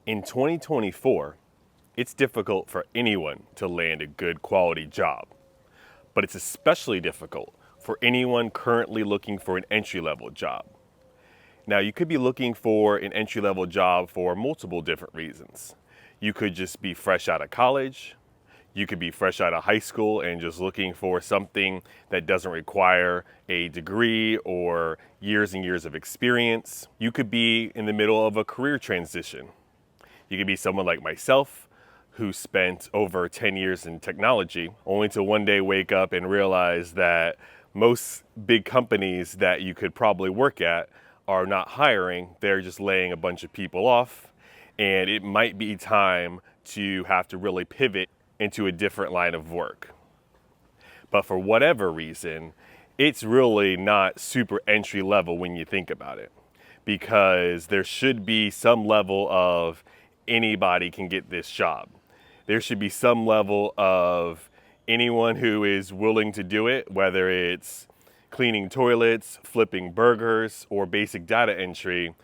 In 2024, it's difficult for anyone to land a good quality job, but it's especially difficult for anyone currently looking for an entry-level job. Now, you could be looking for an entry-level job for multiple different reasons. You could just be fresh out of college. You could be fresh out of high school and just looking for something that doesn't require a degree or years and years of experience. You could be in the middle of a career transition. You could be someone like myself who spent over 10 years in technology, only to one day wake up and realize that most big companies that you could probably work at are not hiring. They're just laying a bunch of people off, and it might be time to have to really pivot into a different line of work. But for whatever reason, it's really not super entry level when you think about it, because there should be some level of anybody can get this job. There should be some level of anyone who is willing to do it, whether it's cleaning toilets, flipping burgers, or basic data entry.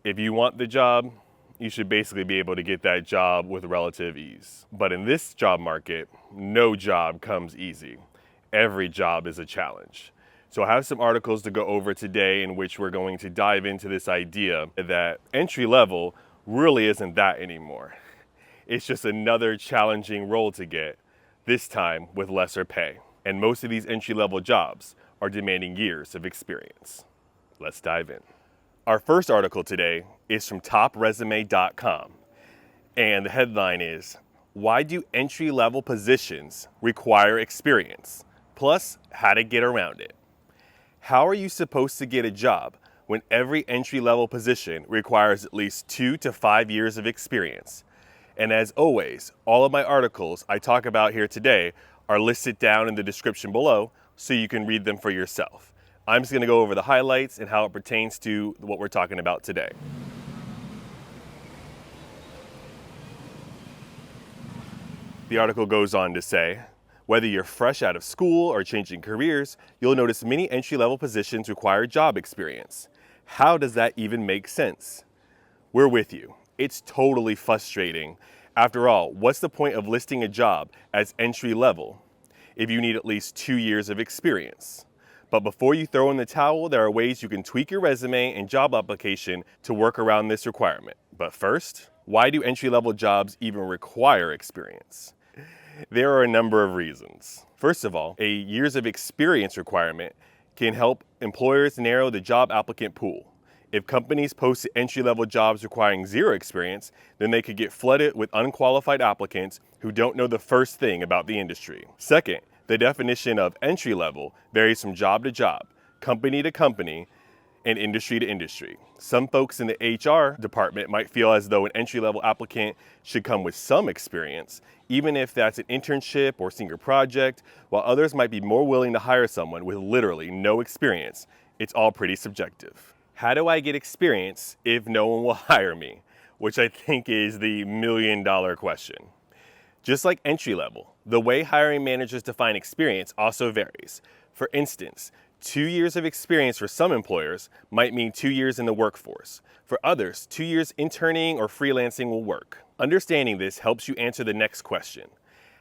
If you want the job, you should basically be able to get that job with relative ease. But in this job market, no job comes easy. Every job is a challenge. So I have some articles to go over today in which we're going to dive into this idea that entry level really isn't that anymore. It's just another challenging role to get, this time with lesser pay. And most of these entry-level jobs are demanding years of experience. Let's dive in. Our first article today is from topresume.com, and the headline is, "Why do entry-level positions require experience? Plus, how to get around it." How are you supposed to get a job when every entry-level position requires at least 2 to 5 years of experience? And as always, all of my articles I talk about here today are listed down in the description below so you can read them for yourself. I'm just going to go over the highlights and how it pertains to what we're talking about today. The article goes on to say, whether you're fresh out of school or changing careers, you'll notice many entry-level positions require job experience. How does that even make sense? We're with you. It's totally frustrating. After all, what's the point of listing a job as entry level if you need at least 2 years of experience? But before you throw in the towel, there are ways you can tweak your resume and job application to work around this requirement. But first, why do entry-level jobs even require experience? There are a number of reasons. First of all, a years of experience requirement can help employers narrow the job applicant pool. If companies post entry-level jobs requiring 0 experience, then they could get flooded with unqualified applicants who don't know the first thing about the industry. Second, the definition of entry-level varies from job to job, company to company, and industry to industry. Some folks in the HR department might feel as though an entry-level applicant should come with some experience, even if that's an internship or senior project, while others might be more willing to hire someone with literally no experience. It's all pretty subjective. How do I get experience if no one will hire me? Which I think is the million-dollar question. Just like entry level, the way hiring managers define experience also varies. For instance, 2 years of experience for some employers might mean 2 years in the workforce. For others, 2 years interning or freelancing will work. Understanding this helps you answer the next question.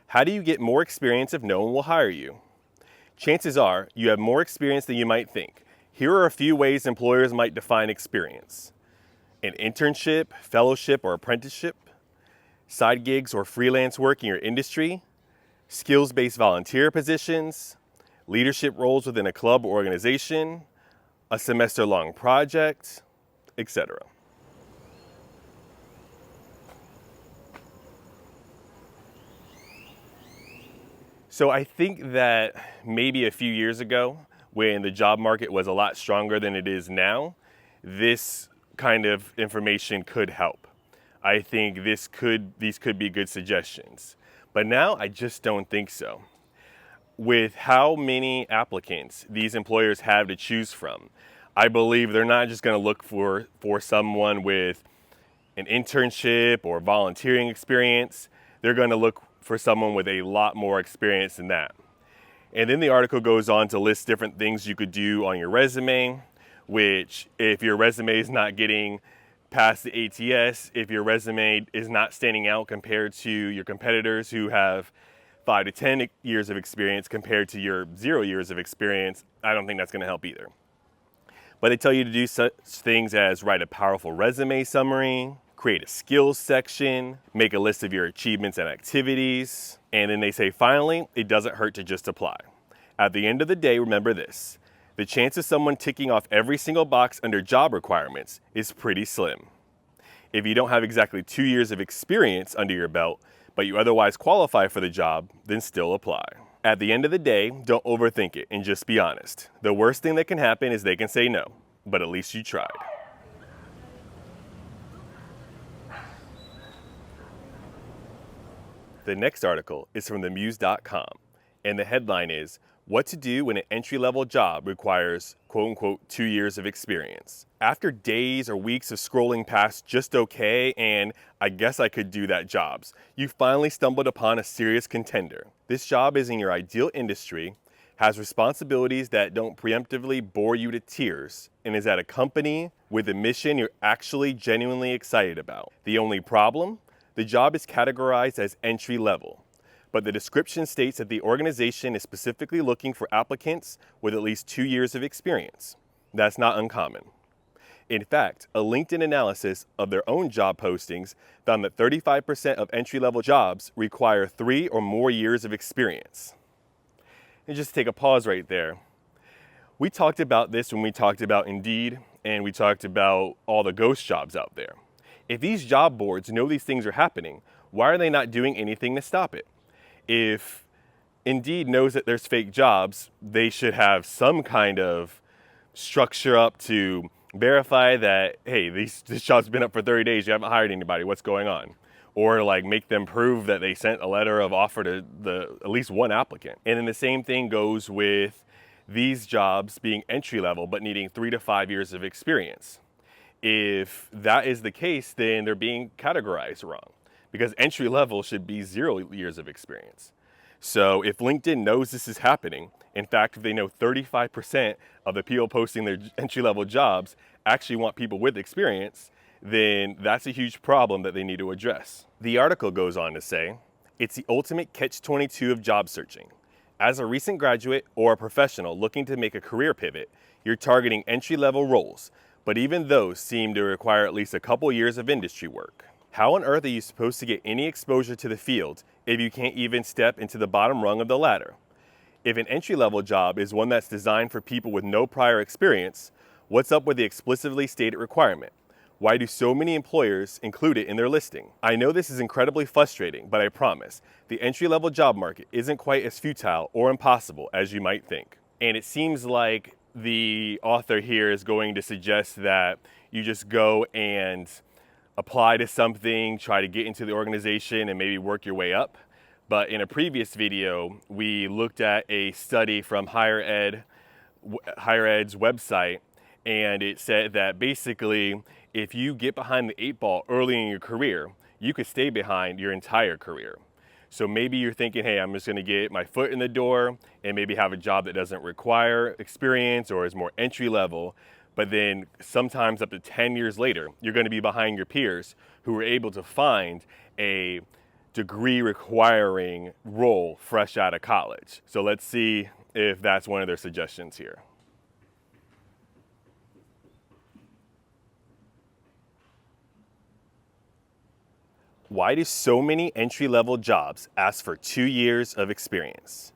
How do you get more experience if no one will hire you? Chances are you have more experience than you might think. Here are a few ways employers might define experience: an internship, fellowship, or apprenticeship, side gigs or freelance work in your industry, skills-based volunteer positions, leadership roles within a club or organization, a semester-long project, etc. So I think that maybe a few years ago, when the job market was a lot stronger than it is now, this kind of information could help. I think these could be good suggestions. But now I just don't think so. With how many applicants these employers have to choose from, I believe they're not just going to look for someone with an internship or volunteering experience. They're going to look for someone with a lot more experience than that. And then the article goes on to list different things you could do on your resume, which if your resume is not getting pass the ATS, if your resume is not standing out compared to your competitors who have 5 to 10 years of experience compared to your 0 years of experience, I don't think that's going to help either. But they tell you to do such things as write a powerful resume summary, create a skills section, make a list of your achievements and activities, and then they say, finally, it doesn't hurt to just apply. At the end of the day, remember this: the chance of someone ticking off every single box under job requirements is pretty slim. If you don't have exactly 2 years of experience under your belt, but you otherwise qualify for the job, then still apply. At the end of the day, don't overthink it and just be honest. The worst thing that can happen is they can say no, but at least you tried. The next article is from themuse.com, and the headline is, "What to do when an entry-level job requires, quote-unquote, 2 years of experience." After days or weeks of scrolling past just okay and I guess I could do that jobs, you finally stumbled upon a serious contender. This job is in your ideal industry, has responsibilities that don't preemptively bore you to tears, and is at a company with a mission you're actually genuinely excited about. The only problem? The job is categorized as entry level, but the description states that the organization is specifically looking for applicants with at least 2 years of experience. That's not uncommon. In fact, a LinkedIn analysis of their own job postings found that 35% of entry-level jobs require 3 or more years of experience. And just take a pause right there. We talked about this when we talked about Indeed, and we talked about all the ghost jobs out there. If these job boards know these things are happening, why are they not doing anything to stop it? If Indeed knows that there's fake jobs, they should have some kind of structure up to verify that, hey, this job's been up for 30 days, you haven't hired anybody, what's going on? Or like make them prove that they sent a letter of offer to at least one applicant. And then the same thing goes with these jobs being entry level but needing 3 to 5 years of experience. If that is the case, then they're being categorized wrong, because entry level should be 0 years of experience. So if LinkedIn knows this is happening, in fact, if they know 35% of the people posting their entry-level jobs actually want people with experience, then that's a huge problem that they need to address. The article goes on to say, it's the ultimate catch-22 of job searching. As a recent graduate or a professional looking to make a career pivot, you're targeting entry-level roles, but even those seem to require at least a couple years of industry work. How on earth are you supposed to get any exposure to the field if you can't even step into the bottom rung of the ladder? If an entry-level job is one that's designed for people with no prior experience, what's up with the explicitly stated requirement? Why do so many employers include it in their listing? I know this is incredibly frustrating, but I promise, the entry-level job market isn't quite as futile or impossible as you might think. And it seems like the author here is going to suggest that you just go and apply to something, try to get into the organization, and maybe work your way up. But in a previous video, we looked at a study from Higher Ed's website, and it said that basically, if you get behind the 8 ball early in your career, you could stay behind your entire career. So maybe you're thinking, hey, I'm just gonna get my foot in the door and maybe have a job that doesn't require experience or is more entry level. But then sometimes up to 10 years later, you're gonna be behind your peers who were able to find a degree requiring role fresh out of college. So let's see if that's one of their suggestions here. Why do so many entry-level jobs ask for 2 years of experience?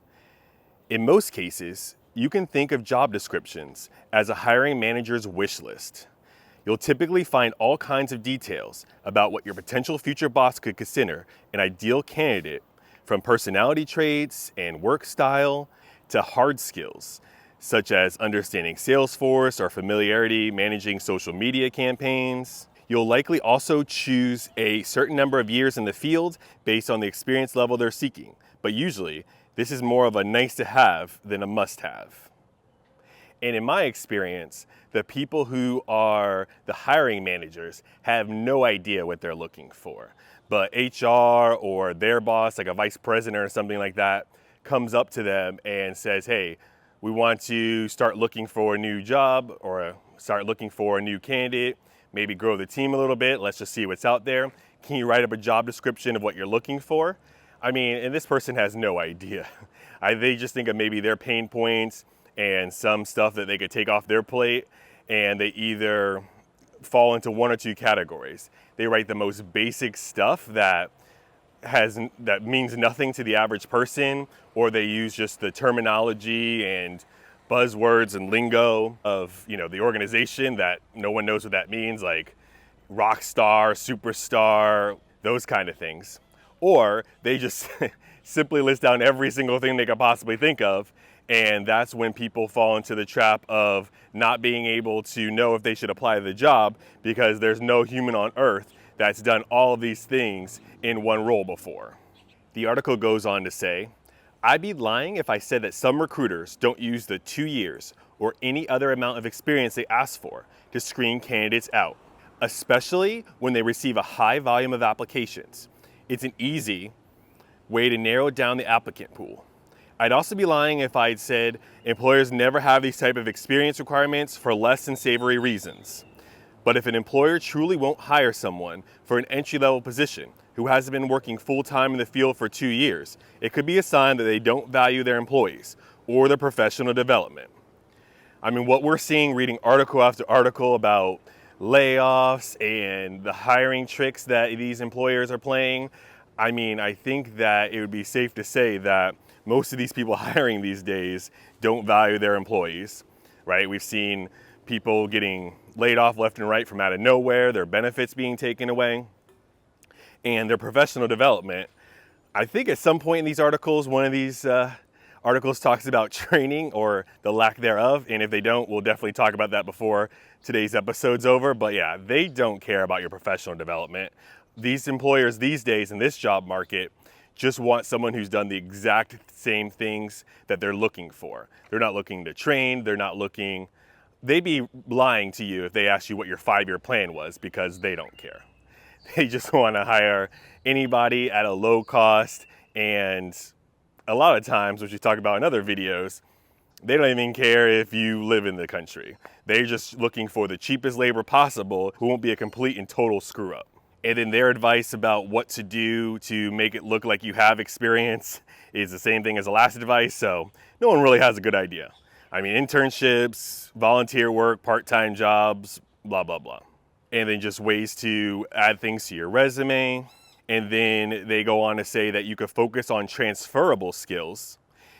In most cases, you can think of job descriptions as a hiring manager's wish list. You'll typically find all kinds of details about what your potential future boss could consider an ideal candidate, from personality traits and work style to hard skills, such as understanding Salesforce or familiarity managing social media campaigns. You'll likely also choose a certain number of years in the field based on the experience level they're seeking, but usually this is more of a nice to have than a must have. And in my experience, the people who are the hiring managers have no idea what they're looking for. But HR or their boss, like a vice president or something like that, comes up to them and says, hey, we want to start looking for a new job or start looking for a new candidate. maybe grow the team a little bit. Let's just see what's out there. Can you write up a job description of what you're looking for? I mean, and this person has no idea. They just think of maybe their pain points and some stuff that they could take off their plate, and they either fall into one or two categories. They write the most basic stuff that means nothing to the average person, or they use just the terminology and buzzwords and lingo of, the organization that no one knows what that means, like rock star, superstar, those kind of things. Or they just simply list down every single thing they could possibly think of, and that's when people fall into the trap of not being able to know if they should apply to the job, because there's no human on earth that's done all of these things in one role before. The article goes on to say, I'd be lying if I said that some recruiters don't use the 2 years or any other amount of experience they ask for to screen candidates out, especially when they receive a high volume of applications. It's an easy way to narrow down the applicant pool. I'd also be lying if I'd said employers never have these type of experience requirements for less than savory reasons. But if an employer truly won't hire someone for an entry-level position who hasn't been working full-time in the field for 2 years, it could be a sign that they don't value their employees or their professional development. I mean, what we're seeing reading article after article about layoffs and the hiring tricks that these employers are playing, I mean, I think that it would be safe to say that most of these people hiring these days don't value their employees, right? We've seen people getting laid off left and right from out of nowhere, their benefits being taken away, and their professional development. I think at some point in these articles, one of these articles talks about training or the lack thereof, and if they don't, we'll definitely talk about that before today's episode's over. But yeah, they don't care about your professional development. These employers these days in this job market just want someone who's done the exact same things that they're looking for. They're not looking to train, they'd be lying to you if they asked you what your 5-year plan was, because they don't care. They just want to hire anybody at a low cost, and a lot of times, which we talk about in other videos, they don't even care if you live in the country. They're just looking for the cheapest labor possible who won't be a complete and total screw up. And then their advice about what to do to make it look like you have experience is the same thing as the last advice, so no one really has a good idea. I mean, internships, volunteer work, part-time jobs, blah, blah, blah. And then just ways to add things to your resume. And then they go on to say that you could focus on transferable skills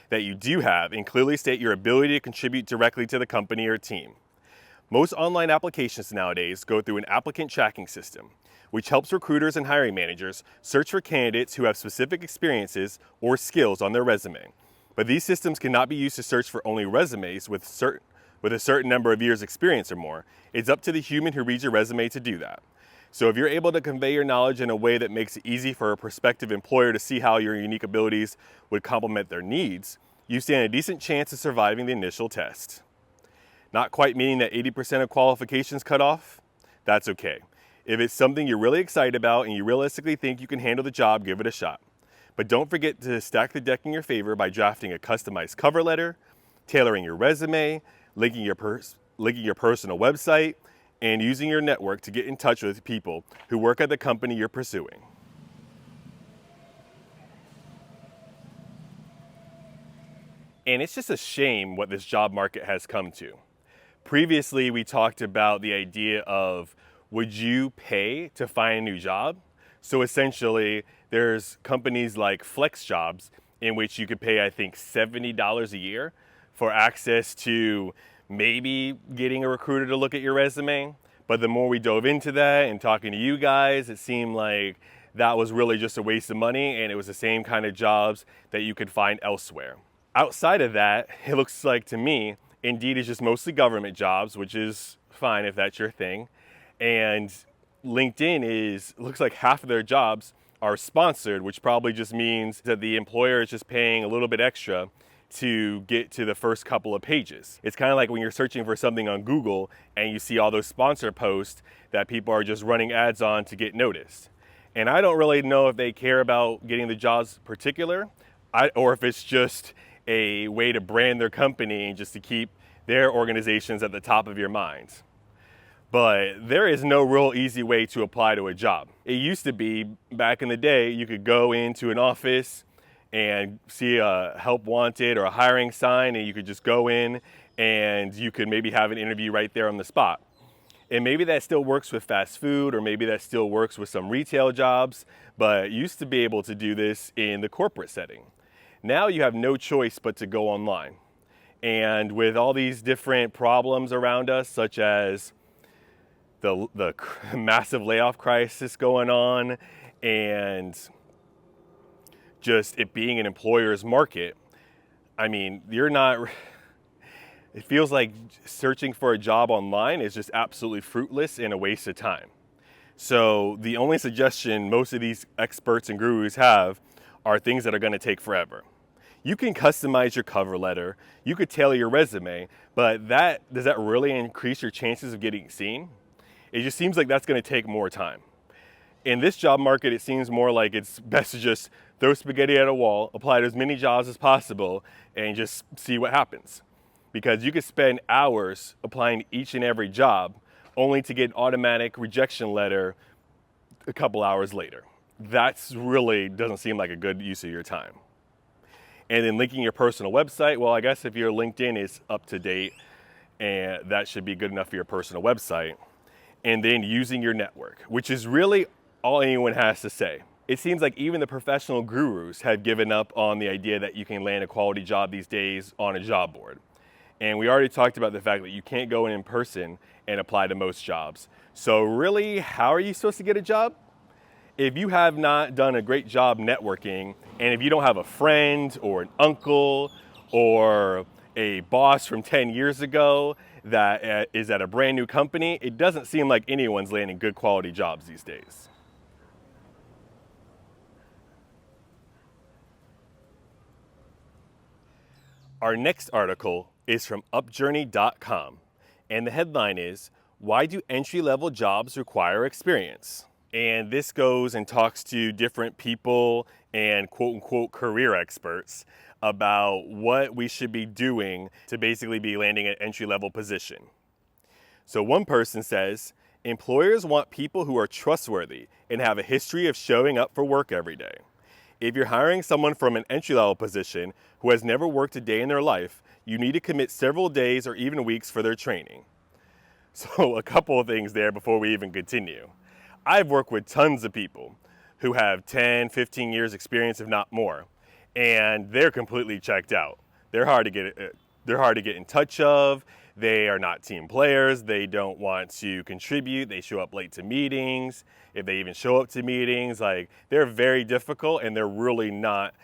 that you do have and clearly state your ability to contribute directly to the company or team. Most online applications nowadays go through an applicant tracking system, which helps recruiters and hiring managers search for candidates who have specific experiences or skills on their resume. But these systems cannot be used to search for only resumes with a certain number of years experience or more. It's up to the human who reads your resume to do that. So if you're able to convey your knowledge in a way that makes it easy for a prospective employer to see how your unique abilities would complement their needs, you stand a decent chance of surviving the initial test. Not quite meeting that 80% of qualifications cut off? That's okay. If it's something you're really excited about and you realistically think you can handle the job, give it a shot. But don't forget to stack the deck in your favor by drafting a customized cover letter, tailoring your resume, linking your personal website, and using your network to get in touch with people who work at the company you're pursuing. And it's just a shame what this job market has come to. Previously, we talked about the idea of, would you pay to find a new job? So essentially, there's companies like Flex Jobs in which you could pay, I think, $70 a year for access to maybe getting a recruiter to look at your resume. But the more we dove into that and talking to you guys, it seemed like that was really just a waste of money, and it was the same kind of jobs that you could find elsewhere. Outside of that, it looks like to me, Indeed is just mostly government jobs, which is fine if that's your thing. And LinkedIn looks like half of their jobs are sponsored, which probably just means that the employer is just paying a little bit extra to get to the first couple of pages. It's kind of like when you're searching for something on Google and you see all those sponsor posts that people are just running ads on to get noticed. And I don't really know if they care about getting the jobs particular, or if it's just a way to brand their company and just to keep their organizations at the top of your mind. But there is no real easy way to apply to a job. It used to be, back in the day, you could go into an office and see a help wanted or a hiring sign, and you could just go in and you could maybe have an interview right there on the spot. And maybe that still works with fast food, or maybe that still works with some retail jobs, but you used to be able to do this in the corporate setting. Now you have no choice but to go online. And with all these different problems around us, such as the massive layoff crisis going on, and just it being an employer's market, I mean, it feels like searching for a job online is just absolutely fruitless and a waste of time. So the only suggestion most of these experts and gurus have are things that are going to take forever. You can customize your cover letter, you could tailor your resume, but does that really increase your chances of getting seen? It just seems like that's going to take more time. In this job market, it seems more like it's best to just throw spaghetti at a wall, apply to as many jobs as possible, and just see what happens. Because you could spend hours applying to each and every job only to get an automatic rejection letter a couple hours later. That's really doesn't seem like a good use of your time. And then linking your personal website, well, I guess if your LinkedIn is up to date, and that should be good enough for your personal website. And then using your network, which is really all anyone has to say. It seems like even the professional gurus have given up on the idea that you can land a quality job these days on a job board. And we already talked about the fact that you can't go in person and apply to most jobs. So really, how are you supposed to get a job? If you have not done a great job networking, and if you don't have a friend or an uncle or a boss from 10 years ago that is at a brand new company, it doesn't seem like anyone's landing good quality jobs these days. Our next article is from upjourney.com, and the headline is, "Why do entry-level jobs require experience?" And this goes and talks to different people and quote-unquote career experts about what we should be doing to basically be landing an entry-level position. So one person says, employers want people who are trustworthy and have a history of showing up for work every day. If you're hiring someone from an entry-level position who has never worked a day in their life, you need to commit several days or even weeks for their training. So a couple of things there before we even continue. I've worked with tons of people who have 10, 15 years experience, if not more, and they're completely checked out. They're hard to get in touch of. They are not team players. They don't want to contribute. They show up late to meetings. If they even show up to meetings, they're very difficult, and they're really not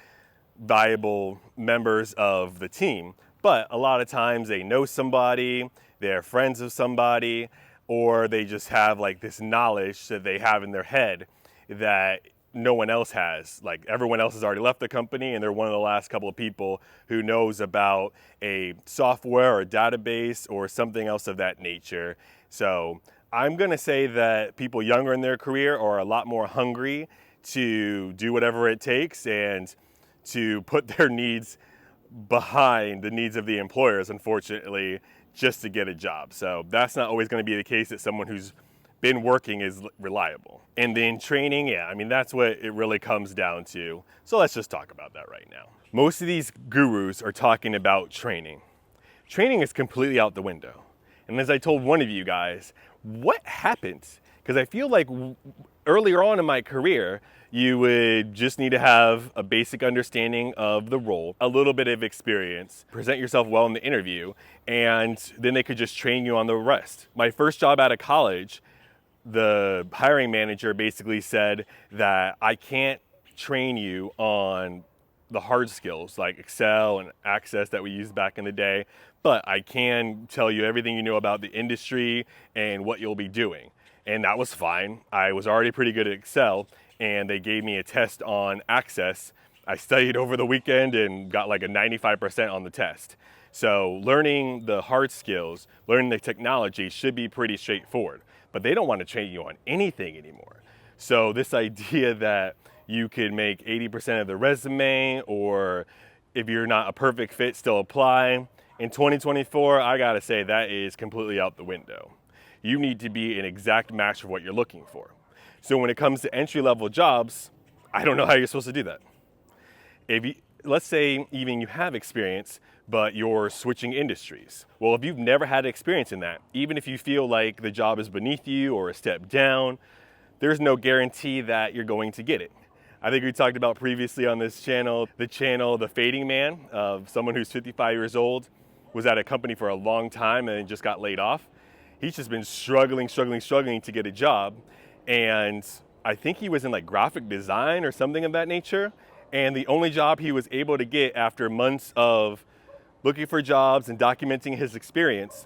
valuable members of the team. But a lot of times they know somebody, they're friends of somebody, or they just have this knowledge that they have in their head that no one else has. Everyone else has already left the company, and they're one of the last couple of people who knows about a software or a database or something else of that nature. So I'm gonna say that people younger in their career are a lot more hungry to do whatever it takes and to put their needs behind the needs of the employers, unfortunately, just to get a job. So that's not always going to be the case that someone who's been working is reliable. And then training, that's what it really comes down to. So let's just talk about that right now. Most of these gurus are talking about training. Training is completely out the window. And as I told one of you guys, what happened? Because I feel like earlier on in my career, you would just need to have a basic understanding of the role, a little bit of experience, present yourself well in the interview, and then they could just train you on the rest. My first job out of college, the hiring manager basically said that I can't train you on the hard skills like Excel and Access that we used back in the day, but I can tell you everything you know about the industry and what you'll be doing. And that was fine. I was already pretty good at Excel, and they gave me a test on Access. I studied over the weekend and got a 95% on the test. So learning the hard skills, learning the technology should be pretty straightforward, but they don't want to train you on anything anymore. So this idea that you could make 80% of the resume, or if you're not a perfect fit, still apply, in 2024, I gotta say that is completely out the window. you need to be an exact match for what you're looking for. So when it comes to entry-level jobs, I don't know how you're supposed to do that. If you, let's say even you have experience, but you're switching industries. Well, if you've never had experience in that, even if you feel like the job is beneath you or a step down, there's no guarantee that you're going to get it. I think we talked about previously on this channel, The Fading Man, of someone who's 55 years old, was at a company for a long time and just got laid off. He's just been struggling to get a job. And I think he was in like graphic design or something of that nature. And the only job he was able to get after months of looking for jobs and documenting his experience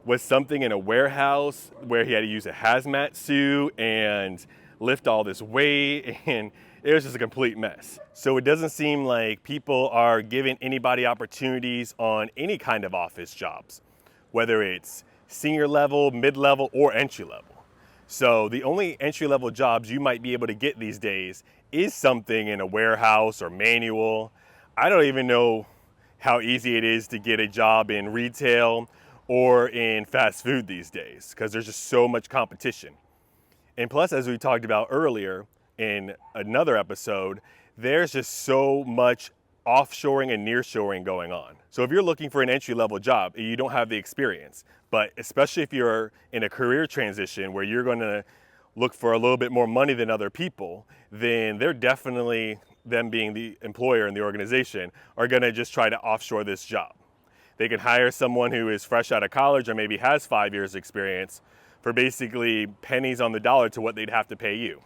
was something in a warehouse where he had to use a hazmat suit and lift all this weight, and it was just a complete mess. So it doesn't seem like people are giving anybody opportunities on any kind of office jobs, whether it's senior level, mid-level, or entry level. So the only entry level jobs you might be able to get these days is something in a warehouse or manual. I don't even know how easy it is to get a job in retail or in fast food these days, because there's just so much competition. And plus, as we talked about earlier in another episode, there's just so much offshoring and nearshoring going on. So if you're looking for an entry-level job and you don't have the experience, but especially if you're in a career transition where you're going to look for a little bit more money than other people, then they're definitely, them being the employer and the organization, are going to just try to offshore this job. They can hire someone who is fresh out of college or maybe has 5 years experience for basically pennies on the dollar to what they'd have to pay you.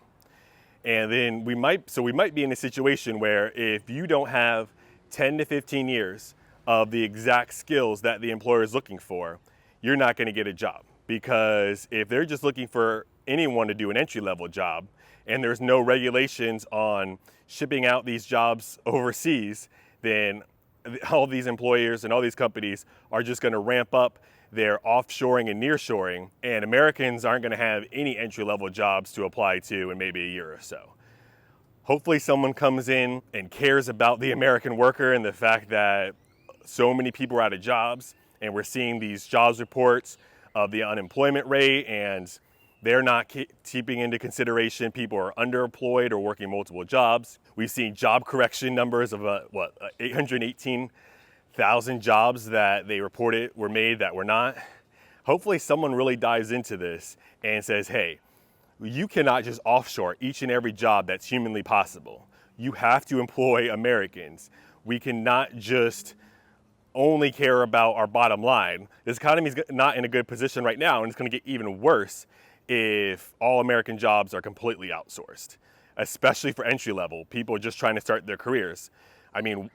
And then we might be in a situation where if you don't have 10 to 15 years of the exact skills that the employer is looking for, you're not going to get a job. Because if they're just looking for anyone to do an entry-level job and there's no regulations on shipping out these jobs overseas, then all these employers and all these companies are just going to ramp up their offshoring and nearshoring, and Americans aren't going to have any entry-level jobs to apply to in maybe a year or so. Hopefully someone comes in and cares about the American worker and the fact that so many people are out of jobs, and we're seeing these jobs reports of the unemployment rate, and they're not keeping into consideration people are underemployed or working multiple jobs. We've seen job correction numbers of 818,000 jobs that they reported were made that were not. Hopefully someone really dives into this and says, hey, you cannot just offshore each and every job that's humanly possible. You have to employ Americans. We cannot just only care about our bottom line. This economy is not in a good position right now, and it's going to get even worse if all American jobs are completely outsourced, especially for entry level, people just trying to start their careers. I mean,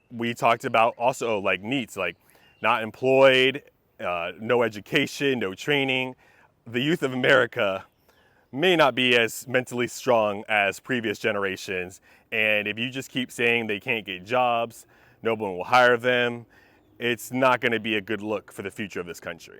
we talked about also like NEETs, like not employed, no education, no training. The youth of America may not be as mentally strong as previous generations. And if you just keep saying they can't get jobs, no one will hire them, it's not going to be a good look for the future of this country.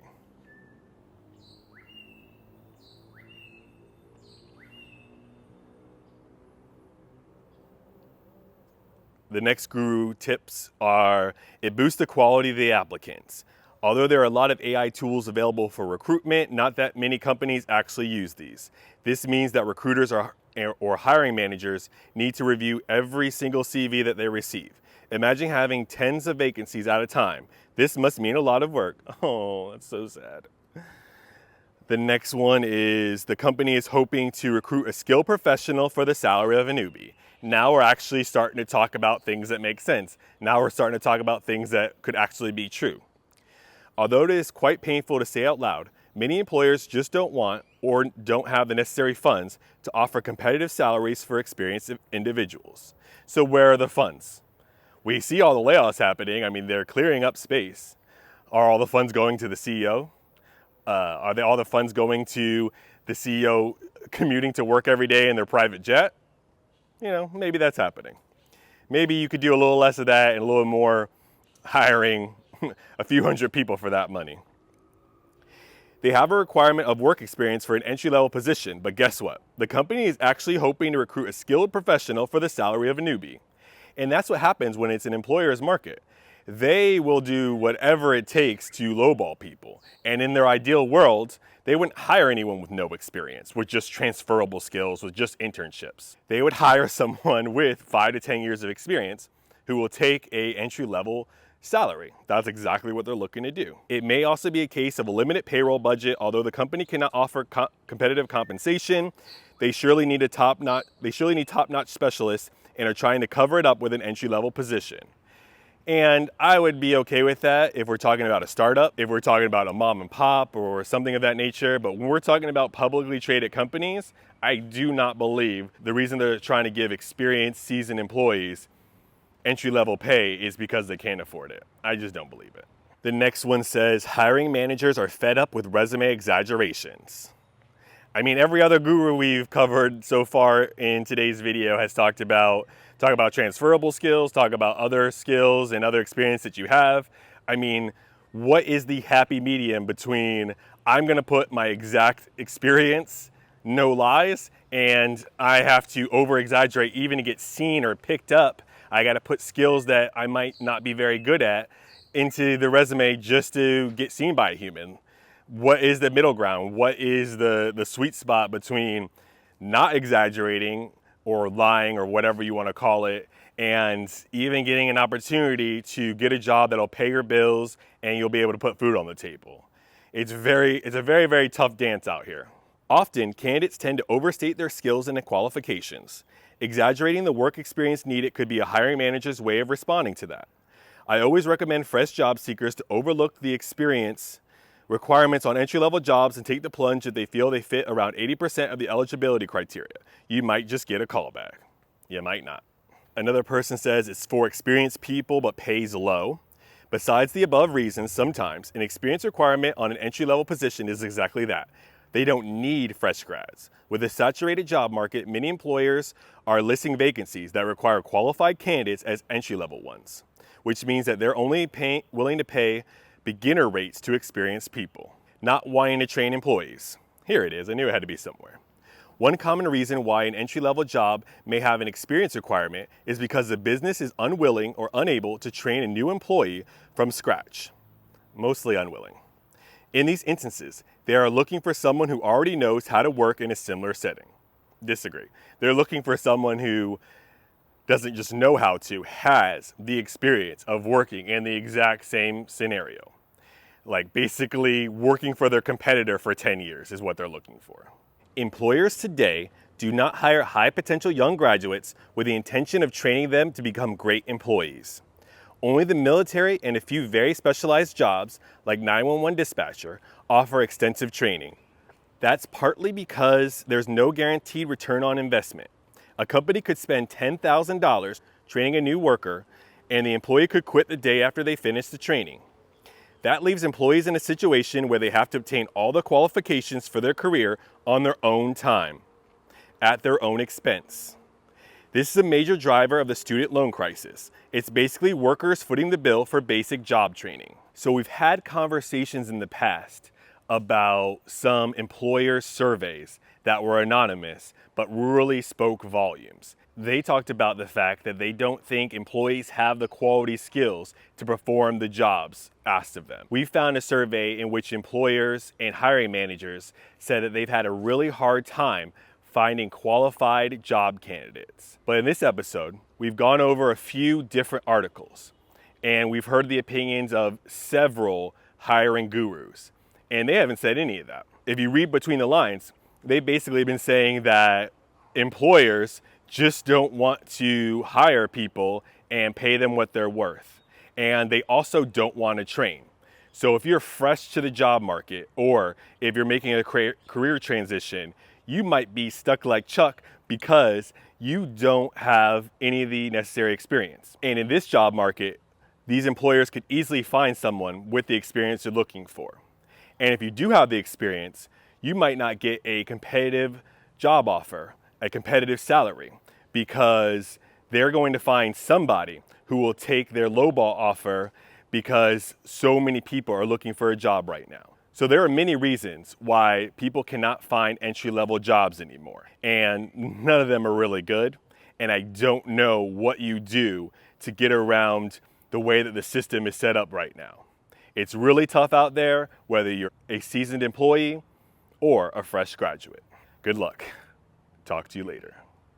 The next guru tips are, it boosts the quality of the applicants. Although there are a lot of AI tools available for recruitment, not that many companies actually use these. This means that recruiters or hiring managers need to review every single CV that they receive. Imagine having tens of vacancies at a time. This must mean a lot of work. Oh, that's so sad. The next one is, the company is hoping to recruit a skilled professional for the salary of a newbie. Now we're actually starting to talk about things that make sense. Now we're starting to talk about things that could actually be true. Although it is quite painful to say out loud, many employers just don't want or don't have the necessary funds to offer competitive salaries for experienced individuals. So where are the funds? We see all the layoffs happening. I mean, they're clearing up space. Are all the funds going to the CEO? Are all the funds going to the CEO commuting to work every day in their private jet? You know, maybe that's happening. Maybe you could do a little less of that and a little more hiring a few hundred people for that money. They have a requirement of work experience for an entry-level position, but guess what? The company is actually hoping to recruit a skilled professional for the salary of a newbie. And that's what happens when it's an employer's market. they will do whatever it takes to lowball people. And in their ideal world, they wouldn't hire anyone with no experience, with just transferable skills, with just internships. They would hire someone with 5 to 10 years of experience who will take a entry-level salary. That's exactly what they're looking to do. It may also be a case of a limited payroll budget. Although the company cannot offer competitive compensation, they surely need top-notch specialists and are trying to cover it up with an entry-level position. And I would be okay with that if we're talking about a startup, if we're talking about a mom and pop or something of that nature. But when we're talking about publicly traded companies, I do not believe the reason they're trying to give experienced, seasoned employees entry-level pay is because they can't afford it. I just don't believe it. The next one says, hiring managers are fed up with resume exaggerations. I mean, every other guru we've covered so far in today's video has talked about transferable skills, talk about other skills and other experience that you have. I mean, what is the happy medium between I'm gonna put my exact experience, no lies, and I have to over-exaggerate even to get seen or picked up? I gotta put skills that I might not be very good at into the resume just to get seen by a human. What is the middle ground? What is the sweet spot between not exaggerating or lying or whatever you want to call it, and even getting an opportunity to get a job that'll pay your bills and you'll be able to put food on the table? It's a very, very tough dance out here. Often, candidates tend to overstate their skills and qualifications. Exaggerating the work experience needed could be a hiring manager's way of responding to that. I always recommend fresh job seekers to overlook the experience requirements on entry-level jobs and take the plunge if they feel they fit around 80% of the eligibility criteria. You might just get a callback. You might not. Another person says it's for experienced people but pays low. Besides the above reasons, sometimes an experience requirement on an entry-level position is exactly that. They don't need fresh grads. With a saturated job market, many employers are listing vacancies that require qualified candidates as entry-level ones, which means that they're only willing to pay beginner rates to experienced people, not wanting to train employees. Here it is, I knew it had to be somewhere. One common reason why an entry-level job may have an experience requirement is because the business is unwilling or unable to train a new employee from scratch. Mostly unwilling. In these instances, they are looking for someone who already knows how to work in a similar setting. Disagree. They're looking for someone who doesn't just know how to, has the experience of working in the exact same scenario. Like basically working for their competitor for 10 years is what they're looking for. Employers today do not hire high potential young graduates with the intention of training them to become great employees. Only the military and a few very specialized jobs, like 911 dispatcher, offer extensive training. That's partly because there's no guaranteed return on investment. A company could spend $10,000 training a new worker, and the employee could quit the day after they finish the training. That leaves employees in a situation where they have to obtain all the qualifications for their career on their own time, at their own expense. This is a major driver of the student loan crisis. It's basically workers footing the bill for basic job training. So we've had conversations in the past about some employer surveys that were anonymous, but really spoke volumes. They talked about the fact that they don't think employees have the quality skills to perform the jobs asked of them. We found a survey in which employers and hiring managers said that they've had a really hard time finding qualified job candidates. But in this episode, we've gone over a few different articles, and we've heard the opinions of several hiring gurus, and they haven't said any of that. If you read between the lines, they've basically been saying that employers just don't want to hire people and pay them what they're worth. And they also don't want to train. So if you're fresh to the job market, or if you're making a career transition, you might be stuck like Chuck because you don't have any of the necessary experience. And in this job market, these employers could easily find someone with the experience you're looking for. And if you do have the experience, you might not get a competitive job offer, a competitive salary, because they're going to find somebody who will take their lowball offer because so many people are looking for a job right now. So there are many reasons why people cannot find entry-level jobs anymore, and none of them are really good. And I don't know what you do to get around the way that the system is set up right now. It's really tough out there, whether you're a seasoned employee or a fresh graduate. Good luck. Talk to you later.